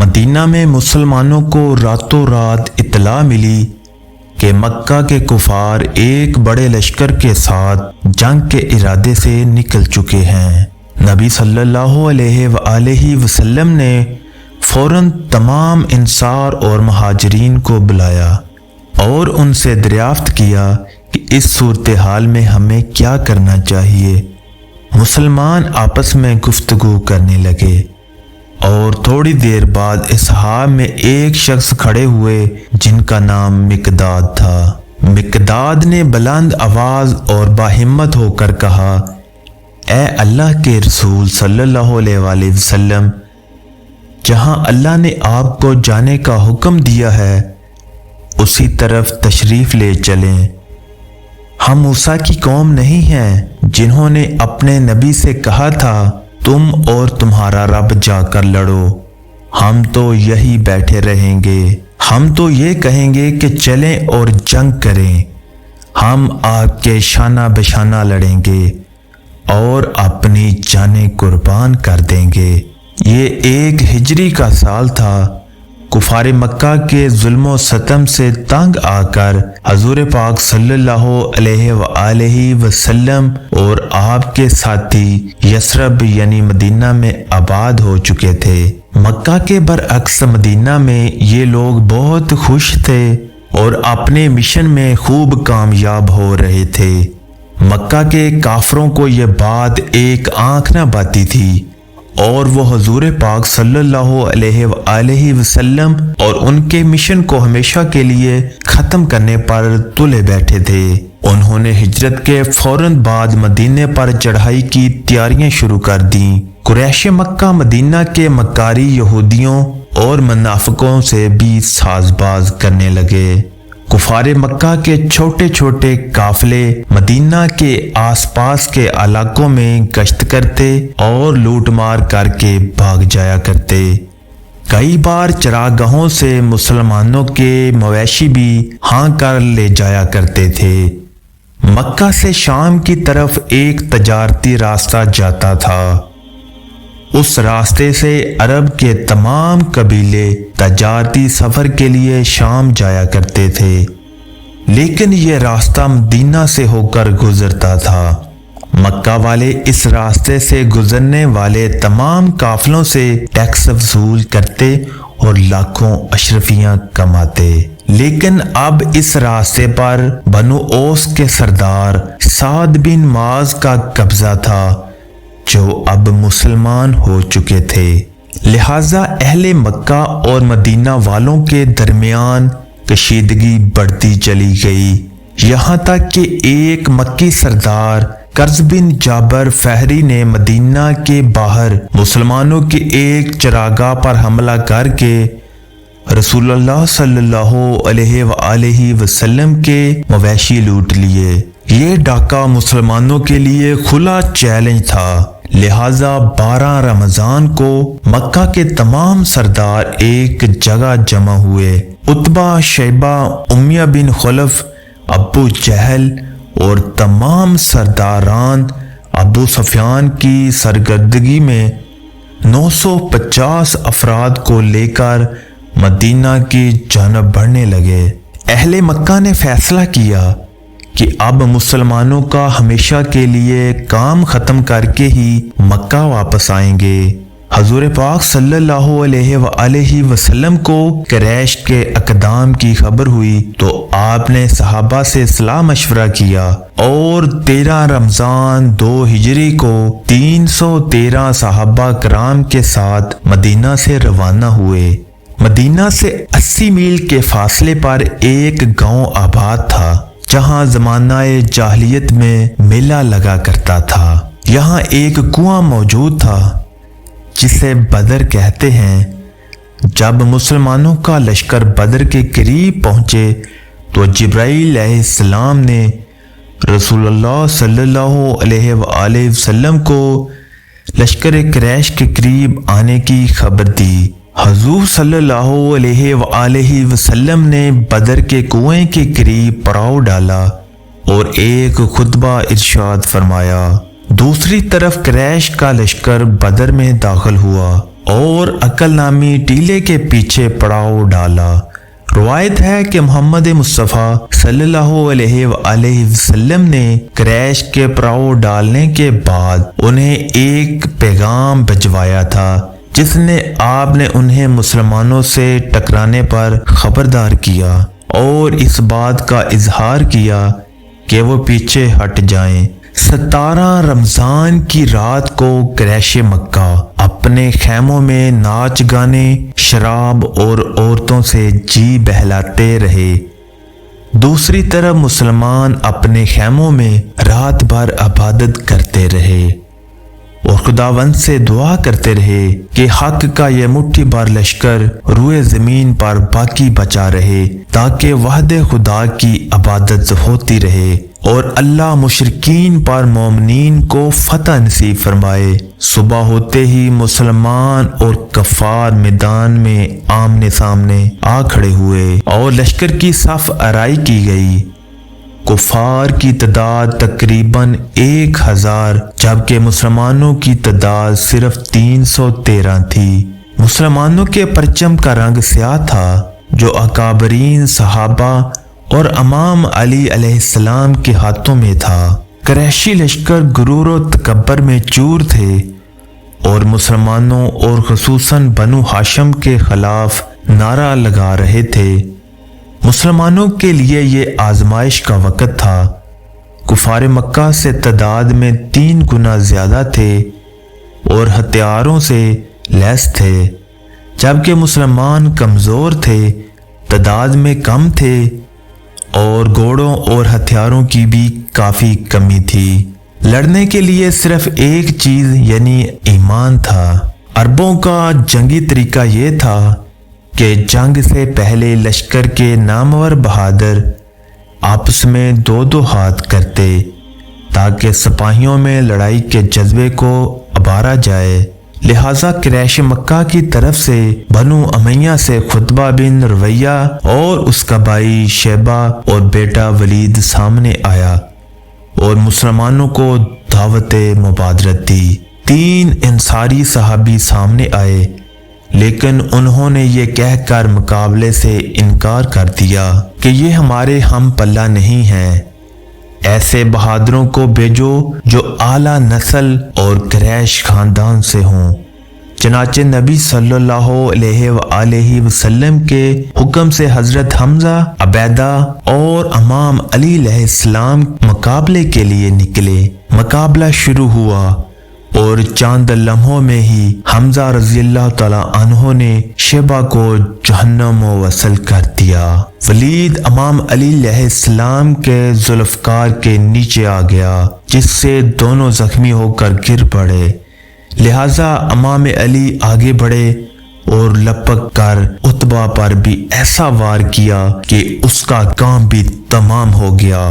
مدینہ میں مسلمانوں کو راتوں رات اطلاع ملی کہ مکہ کے کفار ایک بڑے لشکر کے ساتھ جنگ کے ارادے سے نکل چکے ہیں۔ نبی صلی اللہ علیہ وآلہ وسلم نے فوراً تمام انصار اور مہاجرین کو بلایا اور ان سے دریافت کیا کہ اس صورتحال میں ہمیں کیا کرنا چاہیے۔ مسلمان آپس میں گفتگو کرنے لگے اور تھوڑی دیر بعد اصحاب میں ایک شخص کھڑے ہوئے جن کا نام مقداد تھا۔ مقداد نے بلند آواز اور باہمت ہو کر کہا، اے اللہ کے رسول صلی اللہ علیہ وآلہ وسلم، جہاں اللہ نے آپ کو جانے کا حکم دیا ہے اسی طرف تشریف لے چلیں۔ ہم موسیٰ کی قوم نہیں ہیں جنہوں نے اپنے نبی سے کہا تھا تم اور تمہارا رب جا کر لڑو، ہم تو یہی بیٹھے رہیں گے۔ ہم تو یہ کہیں گے کہ چلیں اور جنگ کریں، ہم آپ کے شانہ بشانہ لڑیں گے اور اپنی جانیں قربان کر دیں گے۔ یہ 1 ہجری کا سال تھا۔ کفار مکہ کے ظلم و ستم سے تنگ آ کر حضور پاک صلی اللہ علیہ وآلہ وسلم اور آپ کے ساتھی یثرب یعنی مدینہ میں آباد ہو چکے تھے۔ مکہ کے برعکس مدینہ میں یہ لوگ بہت خوش تھے اور اپنے مشن میں خوب کامیاب ہو رہے تھے۔ مکہ کے کافروں کو یہ بات ایک آنکھ نہ باتی تھی اور وہ حضور پاک صلی اللہ علیہ وآلہ وسلم اور ان کے مشن کو ہمیشہ کے لیے ختم کرنے پر تلے بیٹھے تھے۔ انہوں نے ہجرت کے فوراً بعد مدینے پر چڑھائی کی تیاریاں شروع کر دیں۔ قریش مکہ مدینہ کے مکاری یہودیوں اور منافقوں سے بھی ساز باز کرنے لگے۔ کفار مکہ کے چھوٹے چھوٹے قافلے مدینہ کے آس پاس کے علاقوں میں گشت کرتے اور لوٹ مار کر کے بھاگ جایا کرتے۔ کئی بار چراگاہوں سے مسلمانوں کے مویشی بھی ہاں کر لے جایا کرتے تھے۔ مکہ سے شام کی طرف ایک تجارتی راستہ جاتا تھا۔ اس راستے سے عرب کے تمام قبیلے تجارتی سفر کے لیے شام جایا کرتے تھے، لیکن یہ راستہ مدینہ سے ہو کر گزرتا تھا۔ مکہ والے اس راستے سے گزرنے والے تمام قافلوں سے ٹیکس وصول کرتے اور لاکھوں اشرفیاں کماتے، لیکن اب اس راستے پر بنو اوس کے سردار سعد بن معاذ کا قبضہ تھا جو اب مسلمان ہو چکے تھے۔ لہٰذا اہل مکہ اور مدینہ والوں کے درمیان کشیدگی بڑھتی چلی گئی، یہاں تک کہ ایک مکی سردار قرظ بن جابر فہری نے مدینہ کے باہر مسلمانوں کے ایک چراگاہ پر حملہ کر کے رسول اللہ صلی اللہ علیہ وآلہ وسلم کے مویشی لوٹ لیے۔ یہ ڈاکہ مسلمانوں کے لیے کھلا چیلنج تھا، لہٰذا 12 رمضان کو مکہ کے تمام سردار ایک جگہ جمع ہوئے۔ عتبہ، شیبہ، امیہ بن خلف، ابو جہل اور تمام سرداران ابو سفیان کی سرگردگی میں 950 افراد کو لے کر مدینہ کی جانب بڑھنے لگے۔ اہل مکہ نے فیصلہ کیا کہ اب مسلمانوں کا ہمیشہ کے لیے کام ختم کر کے ہی مکہ واپس آئیں گے۔ حضور پاک صلی اللہ علیہ وآلہ وسلم کو قریش کے اقدام کی خبر ہوئی تو آپ نے صحابہ سے صلاح مشورہ کیا اور 13 رمضان 2 ہجری کو 313 صحابہ کرام کے ساتھ مدینہ سے روانہ ہوئے۔ مدینہ سے 80 میل کے فاصلے پر ایک گاؤں آباد تھا جہاں زمانہ جاہلیت میں میلہ لگا کرتا تھا۔ یہاں ایک کنواں موجود تھا جسے بدر کہتے ہیں۔ جب مسلمانوں کا لشکر بدر کے قریب پہنچے تو جبرائیل علیہ السلام نے رسول اللہ صلی اللہ علیہ وآلہ وسلم کو لشکر قریش کے قریب آنے کی خبر دی۔ حضور صلی اللہ علیہ وآلہ وسلم نے بدر کے کنویں کے قریب پڑاؤ ڈالا اور ایک خطبہ ارشاد فرمایا۔ دوسری طرف قریش کا لشکر بدر میں داخل ہوا और अकल नामी टीले के पीछे पड़ाव डाला। रवायत है कि मोहम्मद मुस्तफ़ा सल्लल्लाहु अलैहि वसल्लम ने क्रैश के पड़ाव डालने के बाद उन्हें एक पैगाम भिजवाया था, जिसने आपने उन्हें मुसलमानों से टकराने पर खबरदार किया और इस बात का इजहार किया कि वो पीछे हट जाएं। 17 रमज़ान की रात को क्रैश मक्का अपने खैमों में नाच गाने, शराब और औरतों से जी बहलाते रहे। दूसरी तरफ मुसलमान अपने खैमों में रात भर इबादत करते रहे और खुदावंद से दुआ करते रहे कि हक का यह मुट्ठी भर लश्कर रूए ज़मीन पर बाकी बचा रहे, ताकि वहदे खुदा की इबादत होती रहे और अल्लाह मुशरिकीन पर मोमिनीन को फतह नसीब फरमाए। सुबह होते ही मुसलमान और कफ़ार मैदान में आमने सामने आ खड़े हुए और लश्कर की सफ आराई की गई। कुफार की तादाद तकरीबन 1000, जबकि मुसलमानों की तादाद सिर्फ 313 थी। मुसलमानों के परचम का रंग स्याह था, जो अकाबरीन सहाबा और इमाम अली अलैहिस्सलाम के हाथों में था। क्रैशी लश्कर गुरूर और तकब्बर में चूर थे और मुसलमानों और खुसूसन बनु हाशिम के खिलाफ नारा लगा रहे थे। मुसलमानों के लिए ये आजमाइश का वक़्त था। कुफार मक्का से तादाद में 3 गुना ज़्यादा थे और हथियारों से लैस थे, जबकि मुसलमान कमज़ोर थे, तादाद में कम थे और घोड़ों और हथियारों की भी काफ़ी कमी थी। लड़ने के लिए सिर्फ एक चीज़ यानी ईमान था। अरबों का जंगी तरीका ये था कि जंग से पहले लश्कर के नामवर बहादुर आपस में 2-2 हाथ करते, ताकि सिपाहियों में लड़ाई के जज्बे को उभारा जाए। लिहाजा क्रैश मक्का की तरफ से बनु अमैया से खुतबा बिन रवैया और उसका भाई शैबा और बेटा वलीद सामने आया और मुसलमानों को दावत मुबादरत दी। 3 अंसारी सहाबी सामने आए, लेकिन उन्होंने ये कहकर मुकाबले से इनकार कर दिया कि ये हमारे हम पल्ला नहीं है। ऐसे बहादुरों को भेजो जो आला नस्ल और क्रैश खानदान से हों। चनाचे नबी सल्लल्लाहु अलैहि वसल्लम के हुक्म से हजरत हमजा, अबैदा और इमाम अली अलैहिस्सलाम मुकाबले के लिए निकले। मुकाबला शुरू हुआ और चंद लम्हों में ही हमजा रज़ियल्लाहु ताला अन्हो ने शेबा को जहन्नम वसल कर दिया। वलीद इमाम अली अलैहिस्सलाम के जुल्फ़कार के नीचे आ गया, जिससे दोनों जख्मी होकर गिर पड़े। लिहाजा इमाम अली आगे बढ़े और लपक कर उतबा पर भी ऐसा वार किया कि उसका काम भी तमाम हो गया।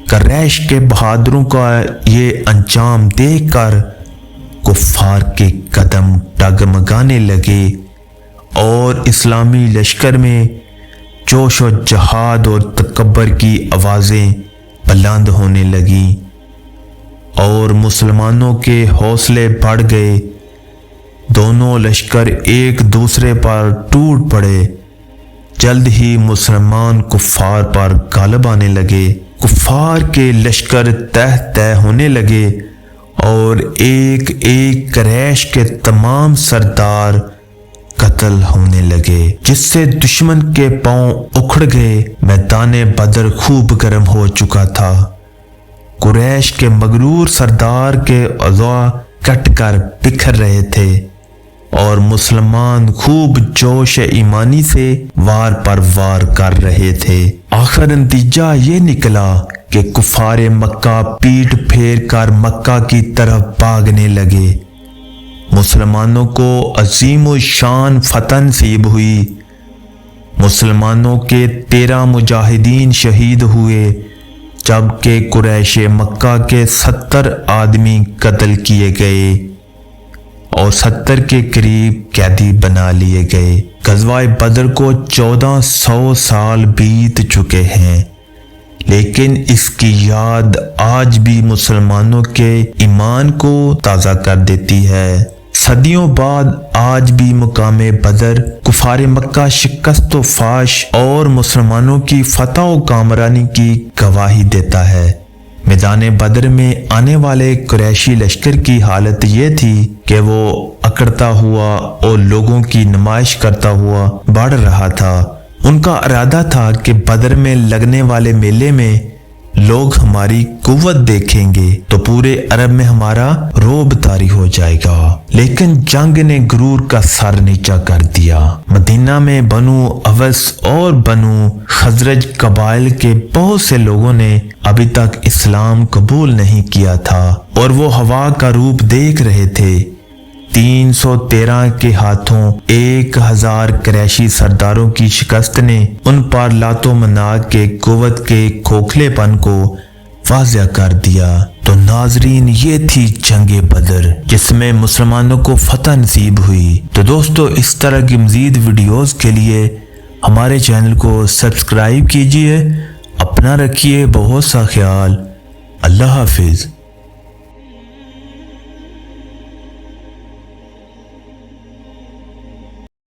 क्रैश के बहादुरों का ये अंजाम देखकर कुफार के कदम डगमगाने लगे और इस्लामी लश्कर में जोश और जहाद और तकब्बर की आवाज़ें बुलंद होने लगीं और मुसलमानों के हौसले बढ़ गए। दोनों लश्कर एक दूसरे पर टूट पड़े। जल्द ही मुसलमान कुफार पर गालिब आने लगे। कुफार के लश्कर तह तह होने लगे और एक एक क्रैश के तमाम सरदार कत्ल होने लगे, जिससे दुश्मन के पांव उखड़ गए। मैदान बदर खूब गर्म हो चुका था। कुरैश के मगरूर सरदार के अज़ा कट कर बिखर रहे थे और मुसलमान खूब जोश ईमानी से वार पर वार कर रहे थे। आखिर नतीजा ये निकला कि कुफार मक्का पीठ फेर कर मक्का की तरफ भागने लगे। मुसलमानों को अजीम शान फतह नसीब हुई। मुसलमानों के 13 मुजाहिदीन शहीद हुए, जबकि कुरैश मक्का के 70 आदमी कत्ल किए गए और 70 के करीब कैदी बना लिए गए। गज़वाए बदर को 1400 साल बीत चुके हैं, लेकिन इसकी याद आज भी मुसलमानों के ईमान को ताज़ा कर देती है। सदियों बाद आज भी मुकामे बदर कुफार मक्का शिकस्त व फाश और मुसलमानों की फतह व कामरानी की गवाही देता है। मैदान बदर में आने वाले कुरैशी लश्कर की हालत ये थी कि वो अकड़ता हुआ और लोगों की नुमाइश करता हुआ बढ़ रहा था। उनका इरादा था कि बदर में लगने वाले मेले में लोग हमारी कुव्वत देखेंगे तो पूरे अरब में हमारा रोब तारी हो जाएगा। लेकिन जंग ने गुरूर का सर नीचा कर दिया। मदीना में बनु अवस और बनु खजरज कबाइल के बहुत से लोगों ने अभी तक इस्लाम कबूल नहीं किया था और वो हवा का रूप देख रहे थे। 313 के हाथों 1000 कुरैशी सरदारों की शिकस्त ने उन पर लातो मनात के कुव्वत के खोखलेपन को वाज़ेह कर दिया। तो नाजरीन, ये थी जंगे बदर जिसमें मुसलमानों को फतह नसीब हुई। तो दोस्तों, इस तरह की मज़ीद वीडियोस के लिए हमारे चैनल को सब्सक्राइब कीजिए। अपना रखिए बहुत सा ख्याल। अल्लाह हाफिज़।